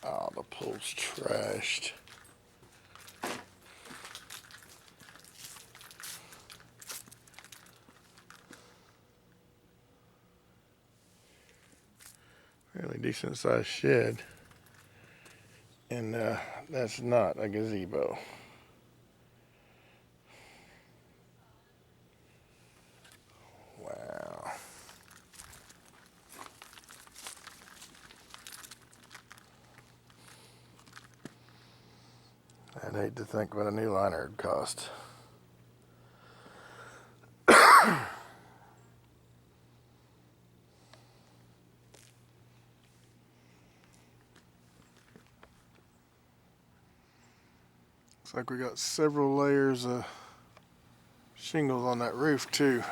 Oh, the pool's trashed. Really decent sized shed. And that's not a gazebo. Wow. I'd hate to think what a new liner would cost. Looks like we got several layers of shingles on that roof too.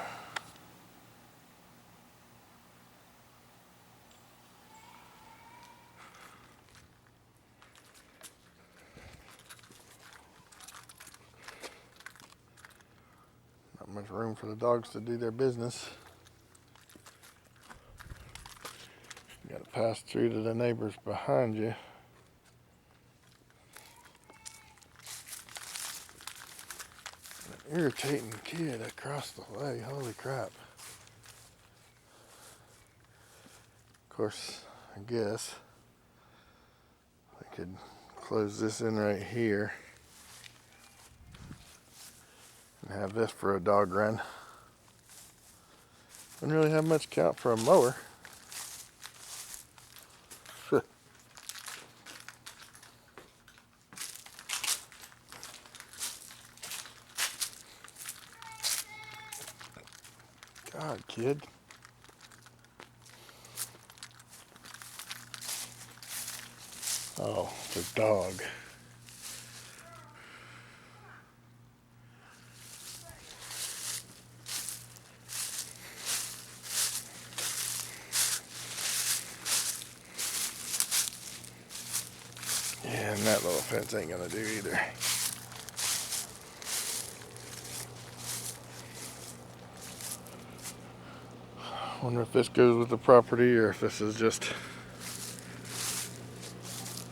Not much room for the dogs to do their business. You gotta pass through to the neighbors behind you. An irritating kid across the way, holy crap. Of course, I guess I could close this in right here and have this for a dog run. Wouldn't really have much count for a mower. God, kid. Oh, it's a dog. Yeah, and that little fence ain't gonna do either. Wonder if this goes with the property or if this is just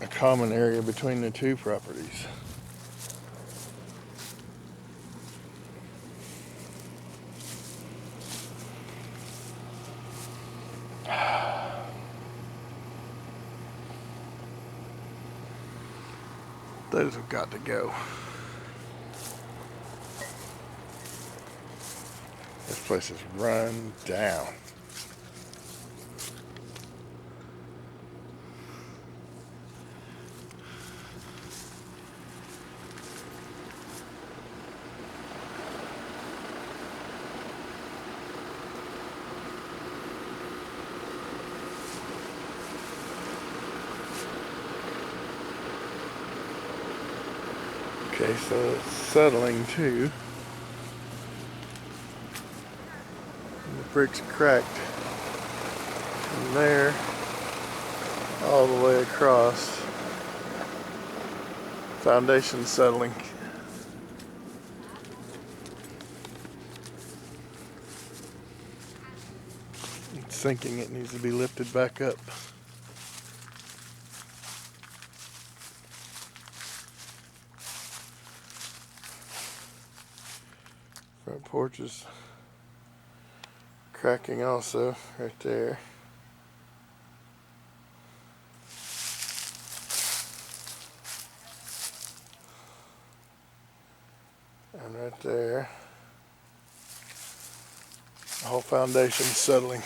a common area between the two properties. Those have got to go. This place is run down. Okay, so it's settling too. And the brick's cracked from there all the way across. Foundation settling. It's sinking, it needs to be lifted back up. Front porch is cracking also, right there. And right there. The whole foundation's settling.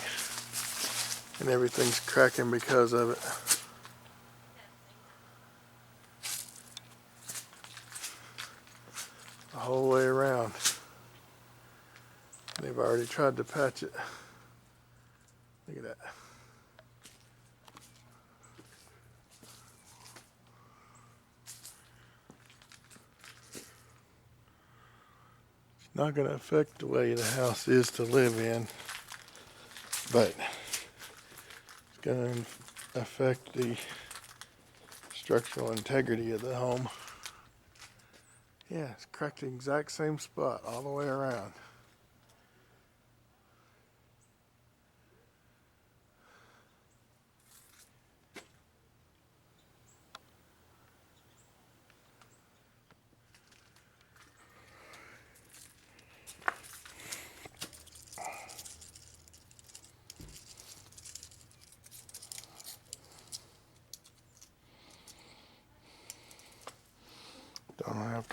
And everything's cracking because of it. The whole way around. They've already tried to patch it. Look at that. It's not going to affect the way the house is to live in, but it's going to affect the structural integrity of the home. Yeah, it's cracked the exact same spot all the way around.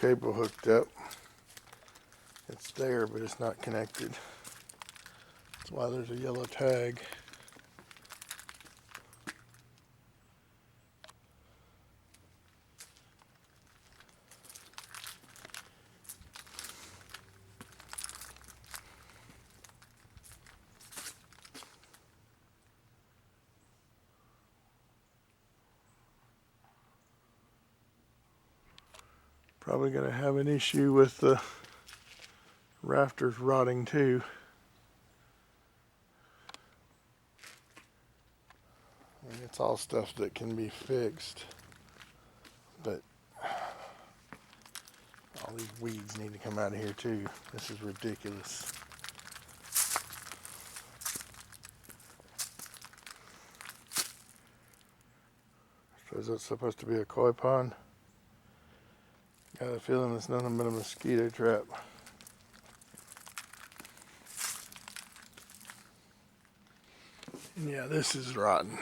cable hooked up. It's there, but it's not connected. That's why there's a yellow tag. Probably gonna have an issue with the rafters rotting too. I mean, it's all stuff that can be fixed, but all these weeds need to come out of here too. This is ridiculous. So is that supposed to be a koi pond? Got a feeling it's nothing but a mosquito trap. And yeah, this is rotten.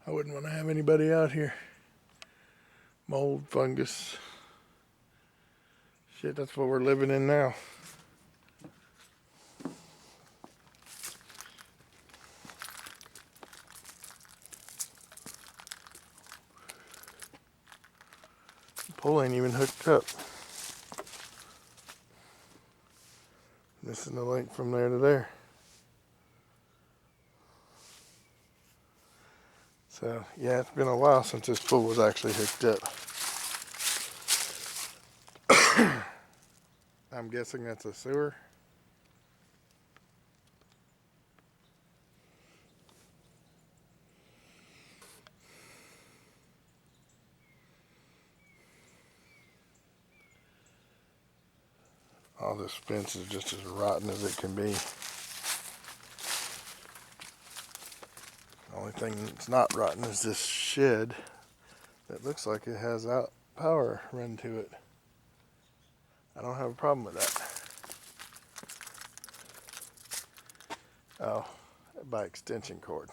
I wouldn't want to have anybody out here. Mold, fungus. Shit, that's what we're living in now. The pole ain't even hooked up. Missing the link from there to there. So, yeah, it's been a while since this pool was actually hooked up. I'm guessing that's a sewer. All this fence is just as rotten as it can be. The only thing that's not rotten is this shed that looks like it has power run to it. I don't have a problem with that. Oh, by extension cord.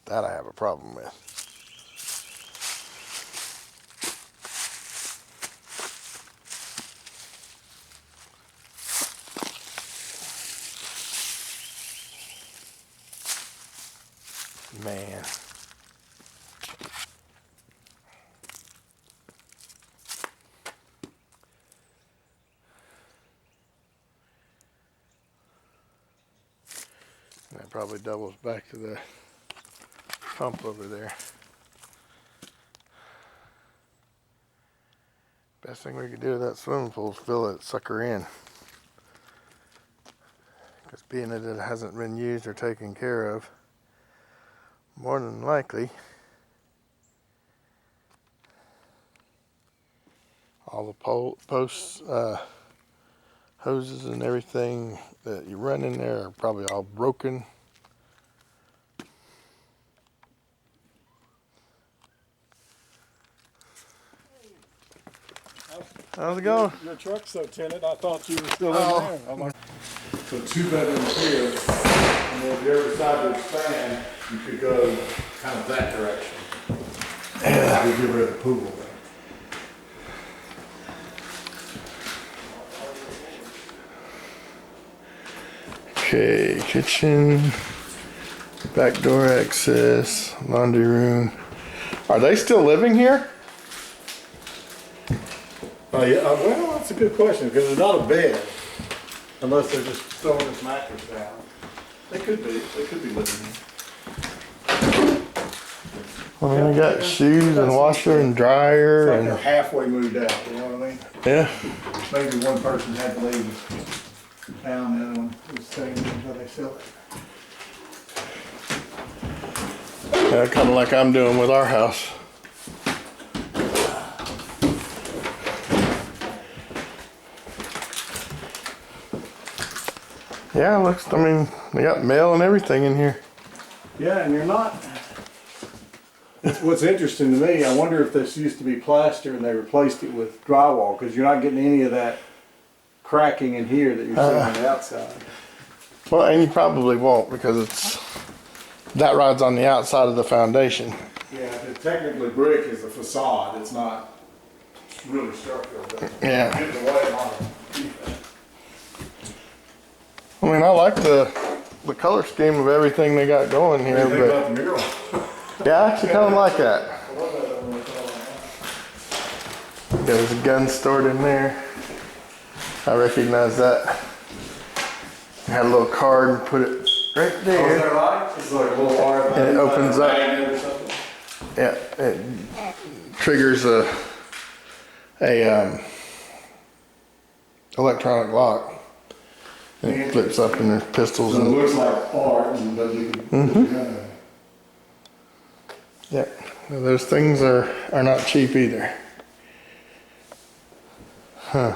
That I have a problem with. Man. That probably doubles back to the pump over there. Best thing we could do with that swimming pool is fill that sucker in. Because being that it hasn't been used or taken care of, more than likely, all the posts, hoses and everything that you run in there are probably all broken. How's it going? Your truck's so tinted, I thought you were still in there. I'm like, So 2 bedrooms here, and then if you ever decide to expand, you could go kind of that direction. Yeah. You get rid of the pool. Okay, kitchen, back door access, laundry room. Are they still living here? yeah, well, that's a good question because it's not a bed, unless they're just throwing this mattress down. They could be living here. I mean, we got shoes and washer and dryer It's like and they're halfway moved out. You know what I mean? yeah. Maybe one person had to leave town, the other one was staying until they sell it. Yeah, kind of like I'm doing with our house. Yeah, looks, I mean, they got mail and everything in here. Yeah, and you're not. What's interesting to me, I wonder if this used to be plaster and they replaced it with drywall because you're not getting any of that cracking in here that you're seeing on the outside. Well, and you probably won't because that rod's on the outside of the foundation. Yeah, technically brick is a facade, it's not really structural, but Yeah. get the way on it. I mean, I like the color scheme of everything they got going here, What do you think but about the mural? yeah, I actually kind of like that. There's a gun stored in there. I recognize that. I had a little card and put it right Oh, is there. that right? It's like a little wire. And it opens up. Magnet or something? Yeah, it triggers a electronic lock. And it flips up and there's pistols So it and looks like art, but you can. yeah. Those things are not cheap either. Huh.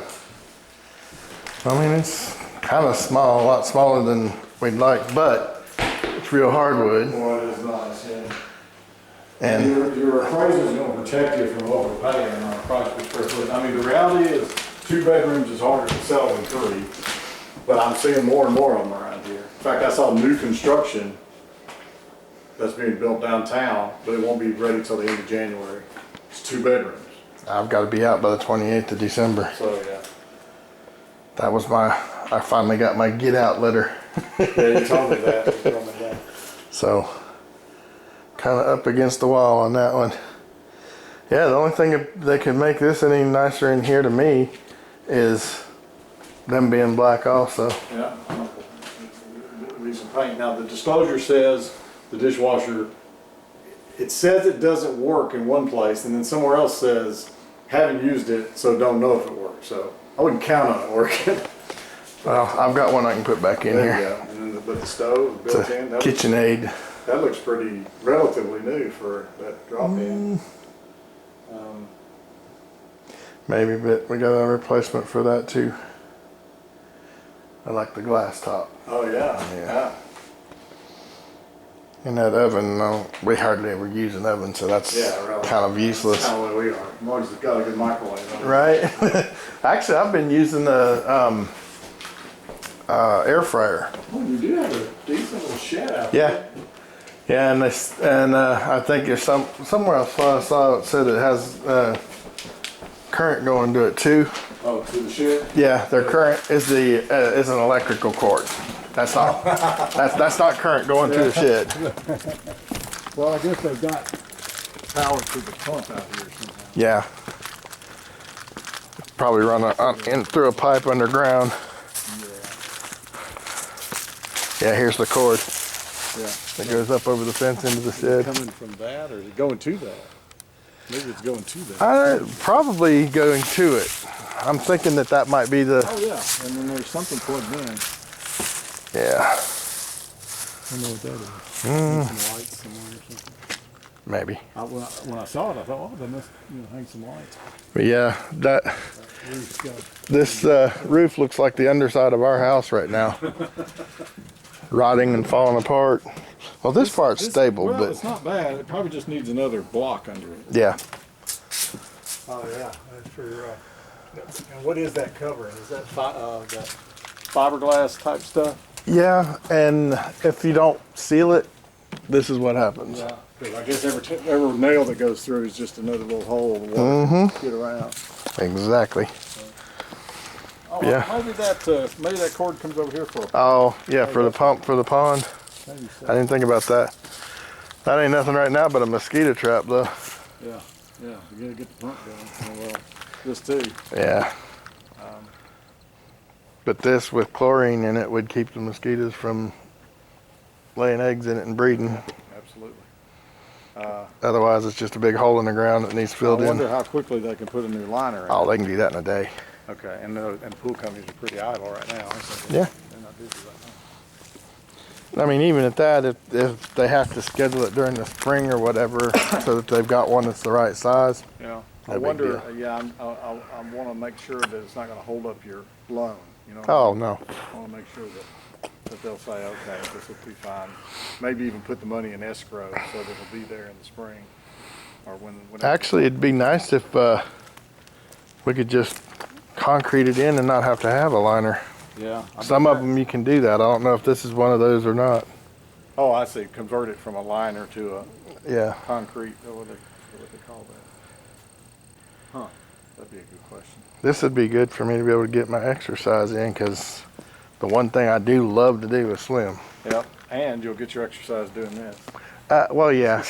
I mean, it's kind of small, a lot smaller than we'd like, but it's real hardwood. Boy, it is nice, yeah. And Your appraiser's gonna protect you from overpaying on a price per square foot. I mean, the reality is, 2 bedrooms is harder to sell than 3, but I'm seeing more and more of them around here. In fact, I saw new construction that's being built downtown, but it won't be ready till the end of January. It's 2 bedrooms, I've got to be out by the 28th of December. so yeah. That was I finally got my get out letter. Yeah, you told me that. You told me that. So, kind of up against the wall on that one. Yeah, the only thing that could make this any nicer in here to me is them being black also. Yeah. Need some paint. Now, the disclosure says the dishwasher, it says it doesn't work in one place, and then somewhere else says, haven't used it, so don't know if it works. So I wouldn't count on it working. Well, I've got one I can put back in There you here. go. And then but the stove It's built a in, KitchenAid. that looks pretty relatively new for that drop in. Maybe, but we got a replacement for that too. I like the glass top. Oh yeah, Yeah. yeah. And that oven, no, we hardly ever use an oven, so that's Yeah, really. kind of useless. Kind of the way we are. As long as it's got a good microwave on it. Right? Actually, I've been using the air fryer. Oh, you do have a decent little shed out Yeah. there. Yeah, and I think there's somewhere I saw it said it has current going to it too. Oh, to the shed? Yeah, their current is an electrical cord. That's not that's not current going to the shed. Well, I guess they've got power to the pump out here somehow. Yeah, probably run in through a pipe underground. Yeah, here's the cord Yeah. that goes up over the fence into the shed. Coming from that, or is it going to that? Maybe it's going to that. Probably going to it. I'm thinking that might be the Oh yeah, and then there's something plugged in. yeah. I don't know what that is. Some lights somewhere or something. Maybe. When I saw it, I thought, oh, they must hang some lights. But yeah, Roof's got this roof looks like the underside of our house right now. Rotting and falling apart. Well, this part's stable, well, but it's not bad. It probably just needs another block under it. yeah. Oh yeah, that's pretty rough. And what is that covering? Is that that fiberglass type stuff? Yeah, and if you don't seal it, this is what happens. Yeah. 'Cause I guess every nail that goes through is just another little hole the water can get around. Exactly. Oh, Yeah. Maybe that cord comes over here for. Oh, yeah, for the pump for the pond. Maybe so. I didn't think about that. That ain't nothing right now but a mosquito trap, though. Yeah, yeah. You gotta get the pump going. Oh, well, this too. Yeah. But this with chlorine in it would keep the mosquitoes from laying eggs in it and breeding. Absolutely. Otherwise, it's just a big hole in the ground that needs I filled wonder in. how quickly they can put a new liner in. Oh, they can do that in a day. Okay, and pool companies are pretty idle right now. So Yeah. They're not busy right now. I mean, even at that, if they have to schedule it during the spring or whatever, so that they've got one that's the right size. Yeah. I No big wonder, deal. yeah, I want to make sure that it's not going to hold up your loan. You know. Oh, no. I want to make sure that they'll say, okay, this will be fine. Maybe even put the money in escrow so that it'll be there in the spring or when. Actually, it'd be nice if we could just concrete it in and not have to have a liner. Yeah. Some of them you can do that. I don't know if this is one of those or not. Oh, I see. Convert it from a liner to a Yeah. concrete, or what they call that. Huh, that'd be a good question. This would be good for me to be able to get my exercise in, because the one thing I do love to do is swim. Yep, and you'll get your exercise doing this. Well, yeah.